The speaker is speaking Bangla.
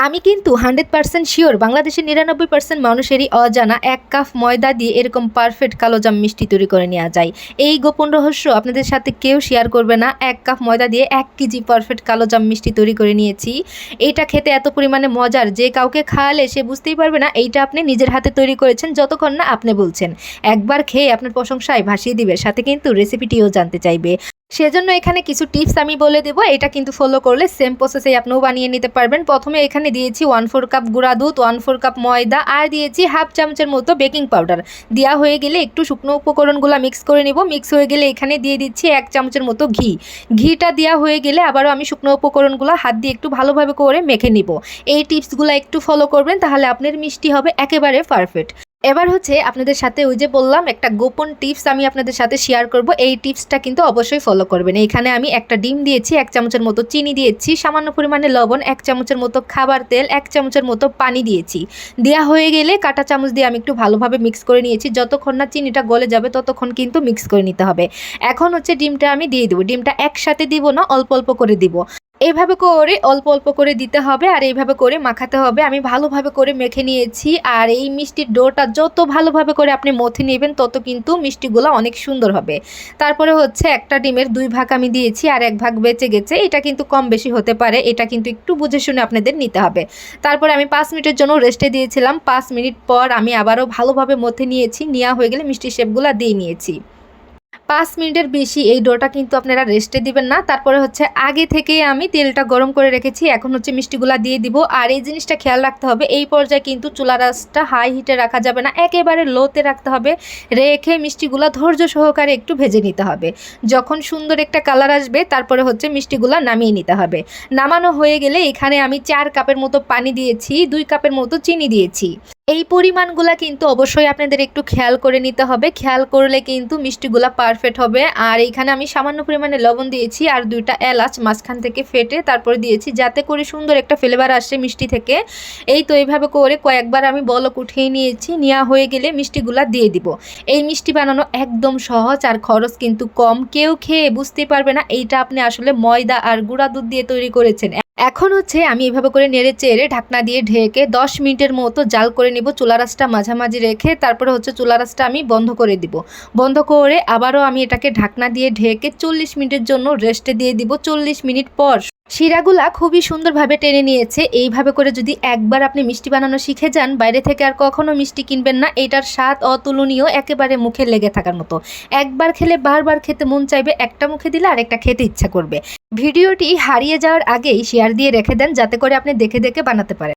আমি কিন্তু 100% শিওর বাংলাদেশের 99% মানুষেরই অজানা 1 কাপ ময়দা দিয়ে এরকম পারফেক্ট কালোজাম মিষ্টি তৈরি করে নেওয়া যায়। এই গোপন রহস্য আপনাদের সাথে কেউ শেয়ার করবে না। 1 কাপ ময়দা দিয়ে 1 কেজি পারফেক্ট কালোজাম মিষ্টি তৈরি করে নিয়েছি। এইটা খেতে এত পরিমাণে মজার যে কাউকে খাওয়ালে সে বুঝতেই পারবে না এইটা আপনি নিজের হাতে তৈরি করেছেন, যতক্ষণ না আপনি বলছেন। একবার খেয়ে আপনার প্রশংসায় ভাসিয়ে দিবে, সাথে কিন্তু রেসিপিটিও জানতে চাইবে। সেজন্য এখানে কিছু টিপস আমি বলে দেব, এটা কিন্তু ফলো করলে সেম প্রসেসেই আপনিও বানিয়ে নিতে পারবেন। প্রথমে এখানে দিয়েছি 1/4 কাপ গুঁড়া দুধ, 1/4 কাপ ময়দা আর দিয়েছি হাফ চামচের মতো বেকিং পাউডার। দেওয়া হয়ে গেলে একটু শুকনো উপকরণগুলো মিক্স করে নিব। মিক্স হয়ে গেলে এখানে দিয়ে দিচ্ছি 1 চামচের মতো ঘি। ঘিটা দেওয়া হয়ে গেলে আবারও আমি শুকনো উপকরণগুলো হাত দিয়ে একটু ভালোভাবে করে মেখে নিব। এই টিপসগুলো একটু ফলো করবেন, তাহলে আপনার মিষ্টি হবে একেবারে পারফেক্ট। এবার হচ্ছে আপনাদের সাথে ওই যে বললাম একটা গোপন টিপস আমি আপনাদের সাথে শেয়ার করব। এই টিপসটা কিন্তু অবশ্যই ফলো করবেন। এখানে আমি একটা ডিম দিয়েছি, 1 চামচের মতো চিনি দিয়েছি, সামান্য পরিমাণে লবণ, 1 চামচের মতো খাবার তেল, 1 চামচের মতো পানি দিয়েছি। দেওয়া হয়ে গেলে কাঁটা চামচ দিয়ে আমি একটু ভালোভাবে মিক্স করে নিয়েছি। যতক্ষণ না চিনিটা গলে যাবে ততক্ষণ কিন্তু মিক্স করে নিতে হবে। এখন হচ্ছে ডিমটা আমি দিয়ে দেবো। ডিমটা একসাথে দিব না, অল্প অল্প করে দিব। এইভাবে করে অল্প অল্প করে দিতে হবে আর এইভাবে করে মাখাতে হবে। আমি ভালোভাবে করে মেখে নিয়েছি। আর এই মিষ্টির ডোটা যত ভালোভাবে করে আপনি মথে নেবেন তত কিন্তু মিষ্টিগুলো অনেক সুন্দর হবে। তারপরে হচ্ছে একটা ডিমের 2 ভাগ আমি দিয়েছি আর 1 ভাগ বেঁচে গেছে। এটা কিন্তু কম বেশি হতে পারে, এটা কিন্তু একটু বুঝে শুনে আপনাদের নিতে হবে। তারপরে আমি 5 মিনিটের জন্য রেস্টে দিয়েছিলাম। 5 মিনিট পর আমি আবারও ভালোভাবে মথে নিয়েছি। নেওয়া হয়ে গেলে মিষ্টির শেপগুলো দিয়ে নিয়েছি। 5 মিনিটের বেশি এই ডোটা কিন্তু আপনারা রেস্টে দিবেন না। তারপরে হচ্ছে আগে থেকেই আমি তেলটা গরম করে রেখেছি। এখন হচ্ছে মিষ্টিগুলা দিয়ে দিব। আর এই জিনিসটা খেয়াল রাখতে হবে, এই পর্যায়ে কিন্তু চুলার আঁচটা হাই হিটে রাখা যাবে না, একেবারে লোতে রাখতে হবে। রেখে মিষ্টিগুলা ধৈর্য সহকারে একটু ভেজে নিতে হবে। যখন সুন্দর একটা কালার আসবে তারপরে হচ্ছে মিষ্টিগুলা নামিয়ে নিতে হবে। নামানো হয়ে গেলে এখানে আমি 4 কাপের মতো পানি দিয়েছি, 2 কাপের মতো চিনি দিয়েছি। এই পরিমাণগুলা কিন্তু অবশ্যই আপনাদের একটু খেয়াল করে নিতে হবে। খেয়াল করলে কিন্তু মিষ্টিগুলা পারফেক্ট হবে। আর এইখানে আমি সামান্য পরিমাণে লবণ দিয়েছি আর 2টা এলাচ মাঝখান থেকে ফেটে তারপরে দিয়েছি, যাতে করে সুন্দর একটা ফ্লেভার আসে মিষ্টি থেকে। এই তো এইভাবে করে কয়েকবার আমি বলক উঠিয়ে নিয়েছি। নেওয়া হয়ে গেলে মিষ্টিগুলা দিয়ে দিব। এই মিষ্টি বানানো একদম সহজ আর খরচ কিন্তু কম। কেউ খেয়ে বুঝতে পারবে না এইটা আপনি আসলে ময়দা আর গুঁড়া দুধ দিয়ে তৈরি করেছেন। এখন হচ্ছে আমি এভাবে করে নেড়ে চেড়ে ঢাকনা দিয়ে ঢেকে 10 মিনিটের মতো জাল করে নিব। চুলার আঁচটা মাঝামাঝি রেখে তারপরে হচ্ছে চুলার আঁচটা আমি বন্ধ করে দিব। বন্ধ করে আবারও আমি এটাকে ঢাকনা দিয়ে ঢেকে 40 মিনিটের জন্য রেস্টে দিয়ে দিব। 40 মিনিট পর শিরাগুলা খুবই সুন্দরভাবে টেনে নিয়েছে। এইভাবে করে যদি একবার আপনি মিষ্টি বানানো শিখে যান, বাইরে থেকে আর কখনো মিষ্টি কিনবেন না। এটার স্বাদ অতুলনীয়, একেবারে মুখে লেগে থাকার মতো। একবার খেলে বারবার খেতে মন চাইবে, একটা মুখে দিলে আরেকটা খেতে ইচ্ছা করবে। ভিডিওটি হারিয়ে যাওয়ার আগেই শেয়ার দিয়ে রেখে দেন, যাতে করে আপনি দেখে দেখে বানাতে পারেন।